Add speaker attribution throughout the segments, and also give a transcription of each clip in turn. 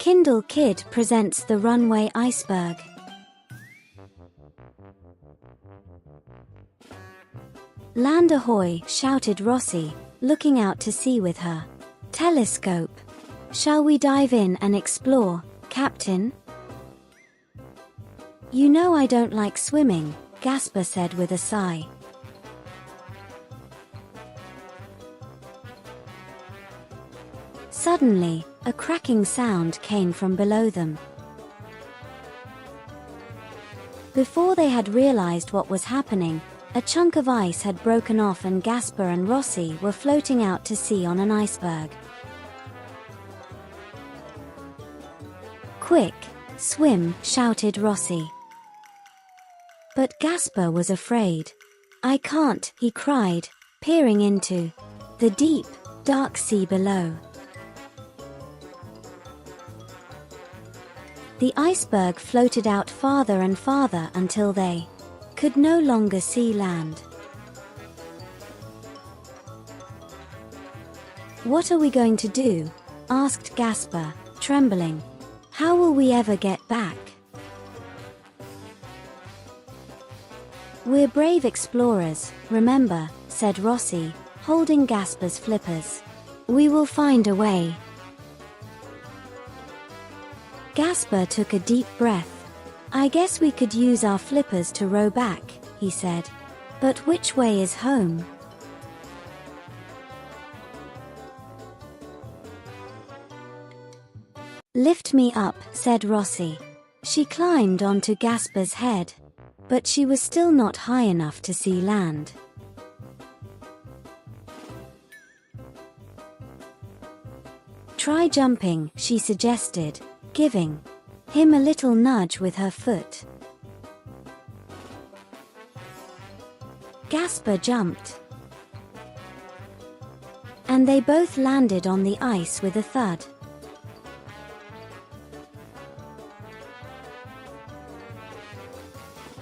Speaker 1: Kindlekid presents the Runaway Iceberg. Land ahoy, shouted Rossi, looking out to sea with her telescope. Shall we dive in and explore, Captain? You know I don't like swimming, Gasper said with a sigh. Suddenly, a cracking sound came from below them. Before they had realized what was happening, a chunk of ice had broken off and Gasper and Rossi were floating out to sea on an iceberg. Quick, swim, shouted Rossi. But Gasper was afraid. I can't, he cried, peering into the deep, dark sea below. The iceberg floated out farther and farther until they could no longer see land. What are we going to do? Asked Gasper, trembling. How will we ever get back? We're brave explorers, remember, said Rossi, holding Gasper's flippers. We will find a way. Gasper took a deep breath. I guess we could use our flippers to row back, he said. But which way is home? Lift me up, said Rossi. She climbed onto Gasper's head. But she was still not high enough to see land. Try jumping, she suggested, giving him a little nudge with her foot. Gasper jumped, and they both landed on the ice with a thud.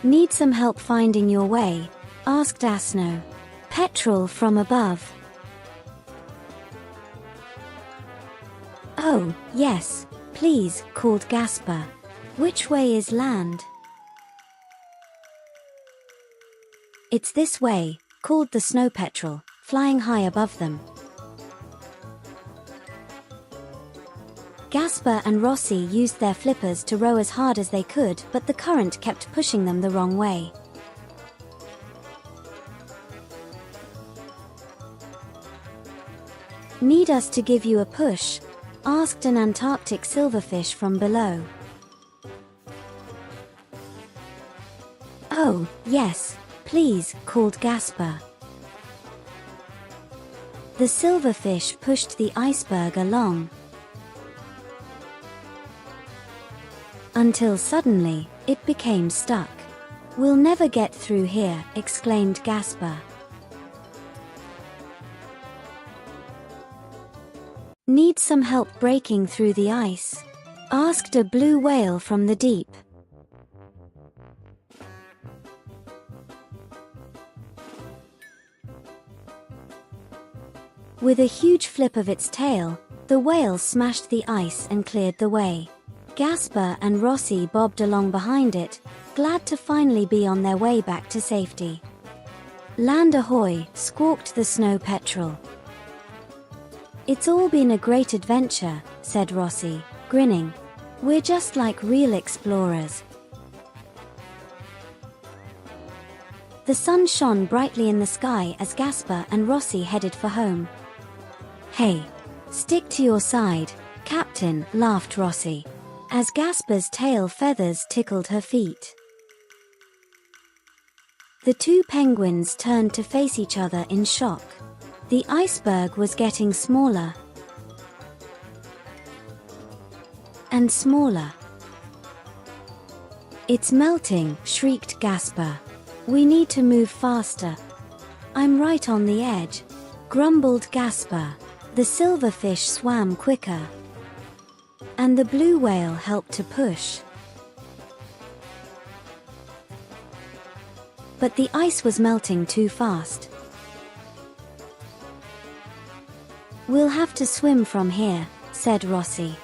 Speaker 1: Need some help finding your way? Asked Asno. Petrol from above. Oh, yes, please, called Gasper. Which way is land? It's this way, called the snow petrel, flying high above them. Gasper and Rossi used their flippers to row as hard as they could, but the current kept pushing them the wrong way. Need us to give you a push? Asked an Antarctic silverfish from below. Oh, yes, please, called Gasper. The silverfish pushed the iceberg along. Until suddenly, it became stuck. We'll never get through here, exclaimed Gasper. Need some help breaking through the ice? Asked a blue whale from the deep. With a huge flip of its tail, the whale smashed the ice and cleared the way. Gasper and Rossi bobbed along behind it, glad to finally be on their way back to safety. Land ahoy, squawked the snow petrel. It's all been a great adventure, said Rossi, grinning. We're just like real explorers. The sun shone brightly in the sky as Gasper and Rossi headed for home. Hey, stick to your side, Captain, laughed Rossi, as Gasper's tail feathers tickled her feet. The two penguins turned to face each other in shock. The iceberg was getting smaller and smaller. It's melting, shrieked Gasper. We need to move faster. I'm right on the edge, grumbled Gasper. The silverfish swam quicker, and the blue whale helped to push. But the ice was melting too fast. We'll have to swim from here, said Rossi.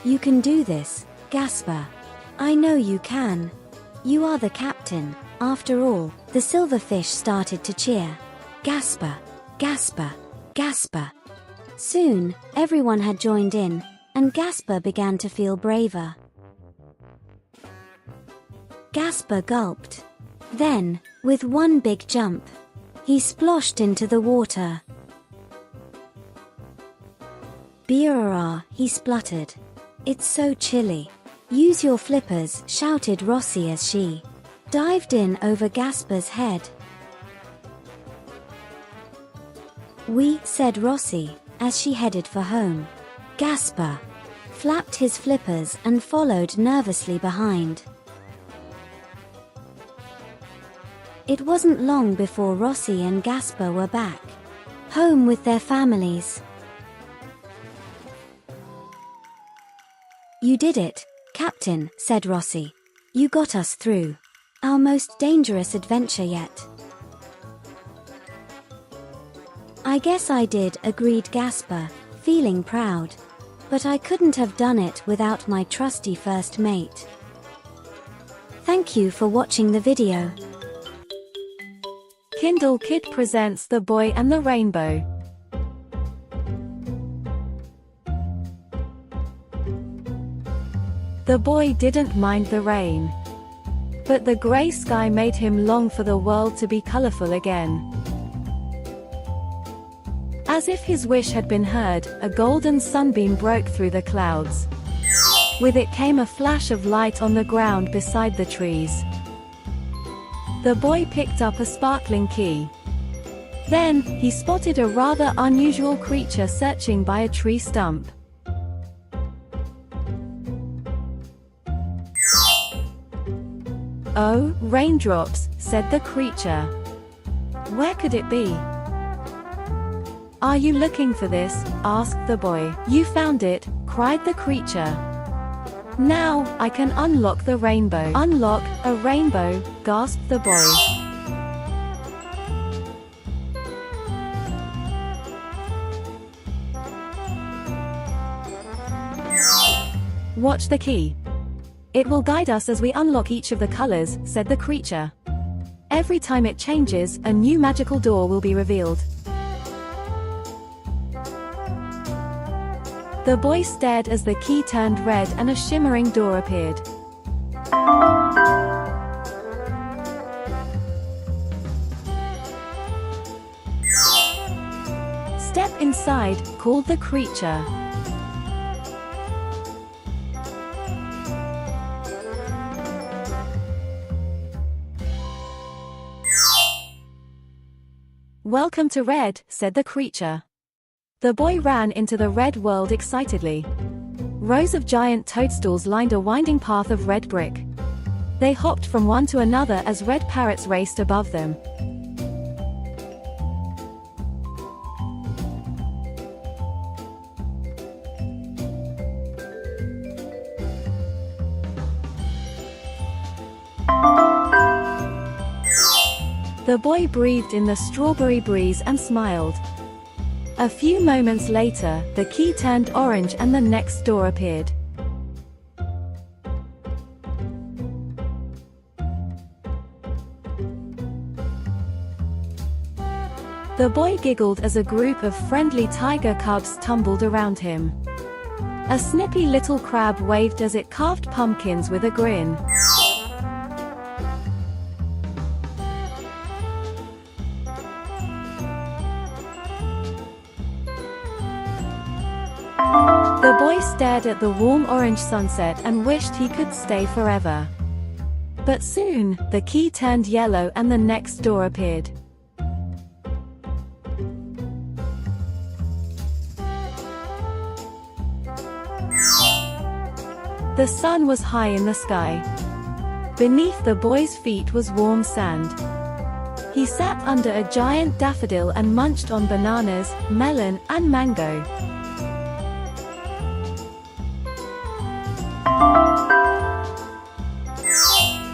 Speaker 1: You can do this, Gasper. I know you can. You are the captain, after all. The silverfish started to cheer. Gasper, Gasper, Gasper. Soon, everyone had joined in, and Gasper began to feel braver. Gasper gulped. Then, with one big jump, he splashed into the water. "Beerah," he spluttered. "It's so chilly." "Use your flippers," shouted Rossi as she dived in over Gasper's head. "We," said Rossi, as she headed for home. Gasper flapped his flippers and followed nervously behind. It wasn't long before Rossi and Gasper were back home with their families. "You did it, Captain," said Rossi. "You got us through our most dangerous adventure yet." "I guess I did," agreed Gasper, feeling proud. "But I couldn't have done it without my trusty first mate." Thank you for watching the video.
Speaker 2: Kindlekid presents The Boy and the Rainbow. The boy didn't mind the rain, but the grey sky made him long for the world to be colourful again. As if his wish had been heard, a golden sunbeam broke through the clouds. With it came a flash of light on the ground beside the trees. The boy picked up a sparkling key. Then, he spotted a rather unusual creature searching by a tree stump. "Oh, raindrops," said the creature. "Where could it be?" "Are you looking for this?" asked the boy. "You found it," cried the creature. "Now, I can unlock the rainbow." "Unlock a rainbow," gasped the boy. "Watch the key. It will guide us as we unlock each of the colors," said the creature. "Every time it changes, a new magical door will be revealed." The boy stared as the key turned red and a shimmering door appeared. "Step inside," called the creature. "Welcome to Red," said the creature. The boy ran into the red world excitedly. Rows of giant toadstools lined a winding path of red brick. They hopped from one to another as red parrots raced above them. The boy breathed in the strawberry breeze and smiled. A few moments later, the key turned orange and the next door appeared. The boy giggled as a group of friendly tiger cubs tumbled around him. A snippy little crab waved as it carved pumpkins with a grin. The boy stared at the warm orange sunset and wished he could stay forever. But soon, the key turned yellow and the next door appeared. The sun was high in the sky. Beneath the boy's feet was warm sand. He sat under a giant daffodil and munched on bananas, melon, and mango.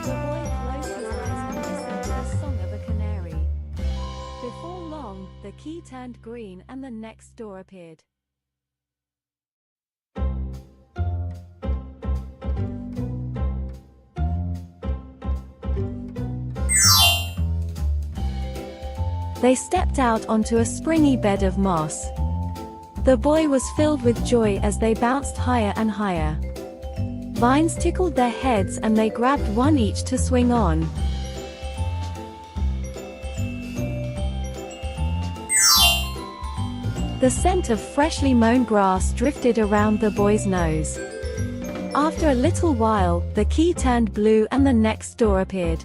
Speaker 2: The boy closed his eyes and listened to the song of a canary. Before long, the key turned green and the next door appeared. They stepped out onto a springy bed of moss. The boy was filled with joy as they bounced higher and higher. Vines tickled their heads and they grabbed one each to swing on. The scent of freshly mown grass drifted around the boy's nose. After a little while, the key turned blue and the next door appeared.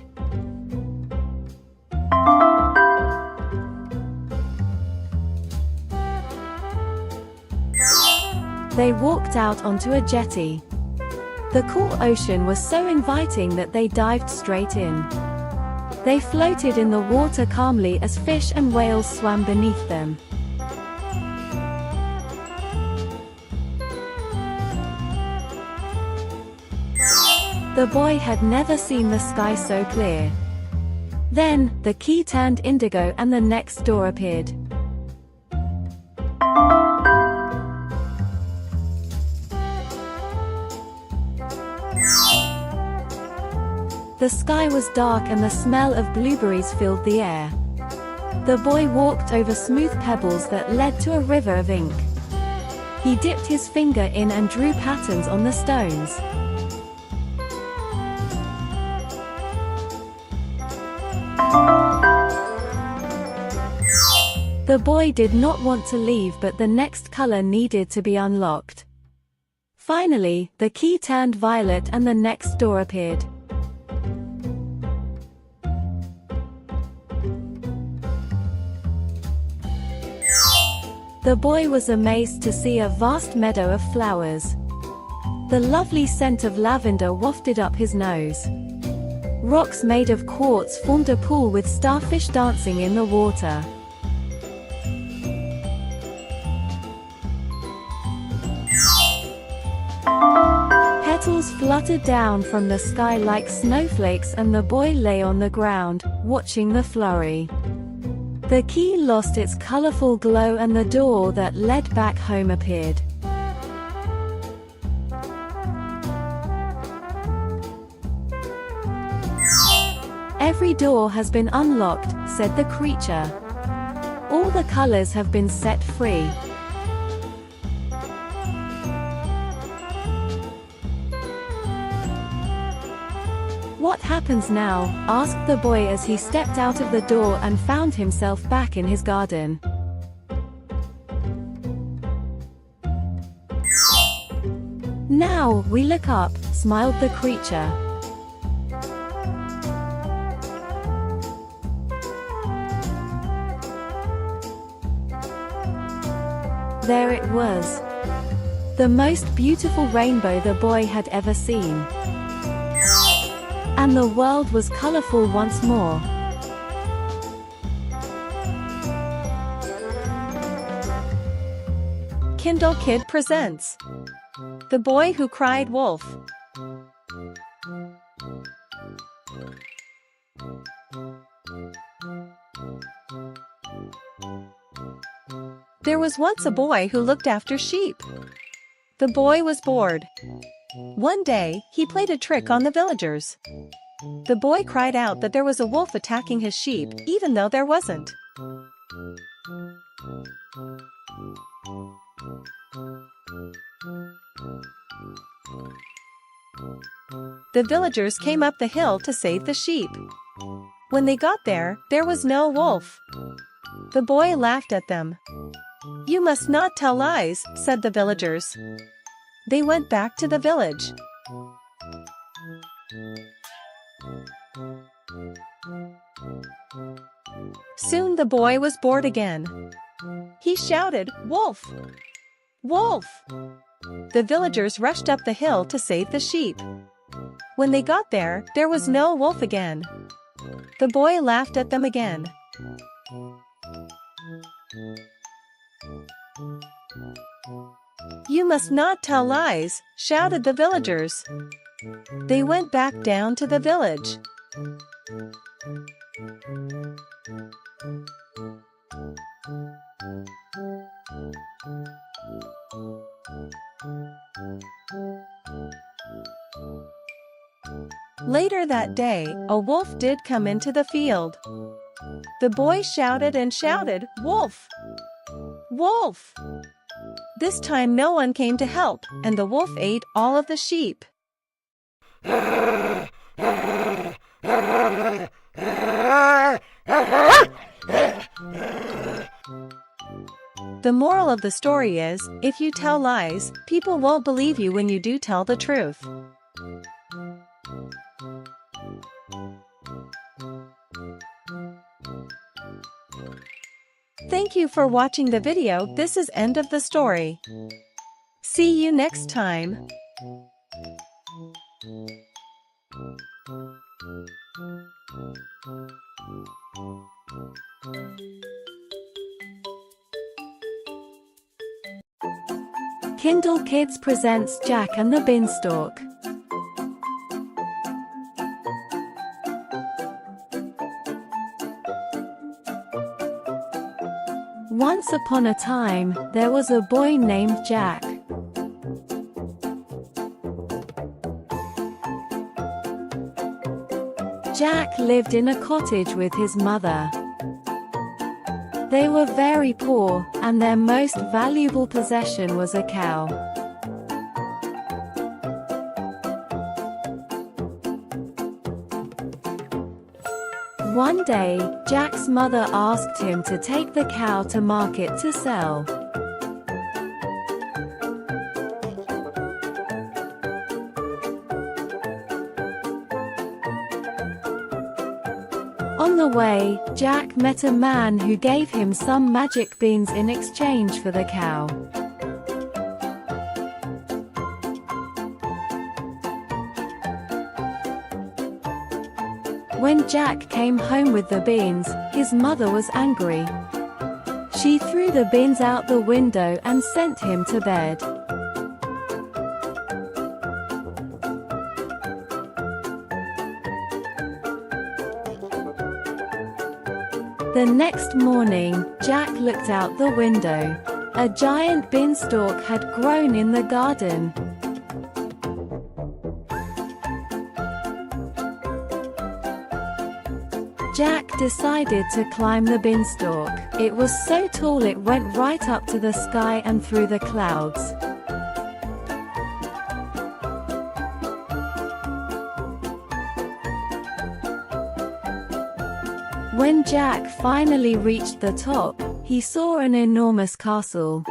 Speaker 2: They walked out onto a jetty. The cool ocean was so inviting that they dived straight in. They floated in the water calmly as fish and whales swam beneath them. The boy had never seen the sky so clear. Then, the key turned indigo and the next door appeared. The sky was dark and the smell of blueberries filled the air. The boy walked over smooth pebbles that led to a river of ink. He dipped his finger in and drew patterns on the stones. The boy did not want to leave, but the next color needed to be unlocked. Finally, the key turned violet and the next door appeared. The boy was amazed to see a vast meadow of flowers. The lovely scent of lavender wafted up his nose. Rocks made of quartz formed a pool with starfish dancing in the water. Petals fluttered down from the sky like snowflakes and the boy lay on the ground, watching the flurry. The key lost its colorful glow and the door that led back home appeared. Every door has been unlocked, said the creature. All the colors have been set free. What happens now? Asked the boy as he stepped out of the door and found himself back in his garden. Now, we look up, smiled the creature. There it was. The most beautiful rainbow the boy had ever seen. And the world was colorful once more.
Speaker 3: Kindlekid presents The Boy Who Cried Wolf. There was once a boy who looked after sheep. The boy was bored. One day, he played a trick on the villagers. The boy cried out that there was a wolf attacking his sheep, even though there wasn't. The villagers came up the hill to save the sheep. When they got there, there was no wolf. The boy laughed at them. "You must not tell lies," said the villagers. They went back to the village. Soon the boy was bored again. He shouted, "Wolf! Wolf!" The villagers rushed up the hill to save the sheep. When they got there, there was no wolf again. The boy laughed at them again. "You must not tell lies," shouted the villagers. They went back down to the village. Later that day, a wolf did come into the field. The boy shouted and shouted, "Wolf! Wolf!" This time no one came to help, and the wolf ate all of the sheep. The moral of the story is, if you tell lies, people won't believe you when you do tell the truth. Thank you for watching the video. This is end of the story. See you next time.
Speaker 2: Kindlekid presents Jack and the Beanstalk. Once upon a time, there was a boy named Jack. Jack lived in a cottage with his mother. They were very poor, and their most valuable possession was a cow. One day, Jack's mother asked him to take the cow to market to sell. On the way, Jack met a man who gave him some magic beans in exchange for the cow. When Jack came home with the beans, his mother was angry. She threw the beans out the window and sent him to bed. The next morning, Jack looked out the window. A giant beanstalk had grown in the garden. Jack decided to climb the beanstalk. It was so tall it went right up to the sky and through the clouds. When Jack finally reached the top, he saw an enormous castle.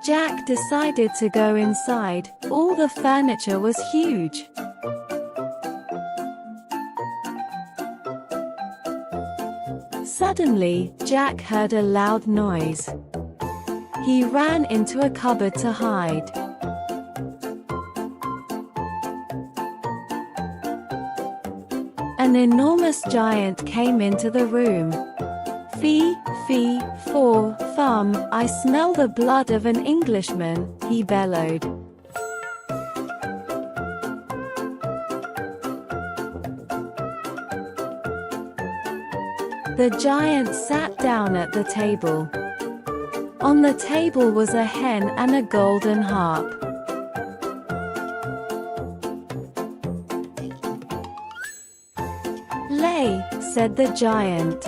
Speaker 2: Jack decided to go inside. All the furniture was huge. Suddenly, Jack heard a loud noise. He ran into a cupboard to hide. An enormous giant came into the room. "Fee, fee, for, thumb, I smell the blood of an Englishman," he bellowed. The giant sat down at the table. On the table was a hen and a golden harp. "Lay," said the giant.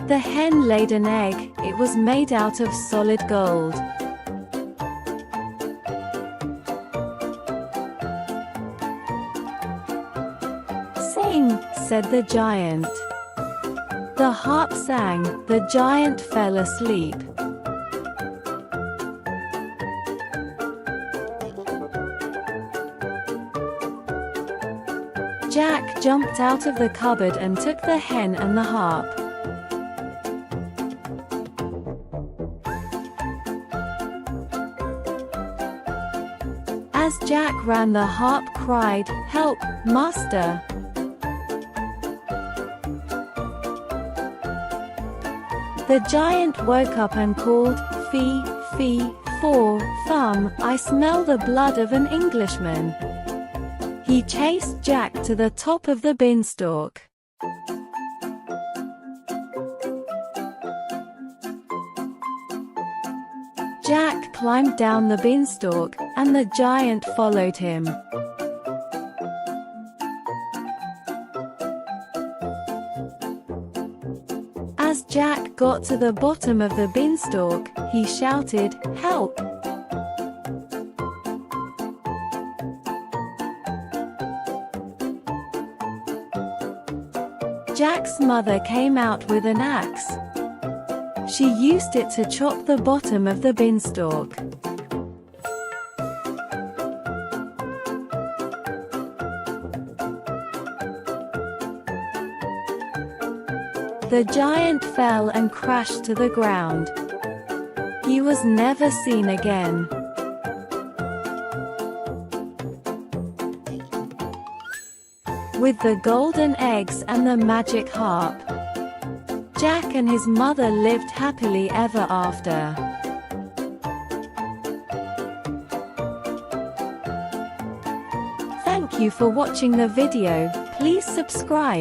Speaker 2: The hen laid an egg. It was made out of solid gold. "Sing," said the giant. The harp sang. The giant fell asleep. Jack jumped out of the cupboard and took the hen and the harp. As Jack ran, the harp cried, "Help, master!" The giant woke up and called, "Fee, fee, for, thumb, I smell the blood of an Englishman." He chased Jack to the top of the beanstalk. Jack climbed down the beanstalk, and the giant followed him. got to the bottom of the beanstalk, he shouted, "Help!" Jack's mother came out with an axe. She used it to chop the bottom of the beanstalk. The giant fell and crashed to the ground. He was never seen again. With the golden eggs and the magic harp, Jack and his mother lived happily ever after. Thank you for watching the video. Please subscribe.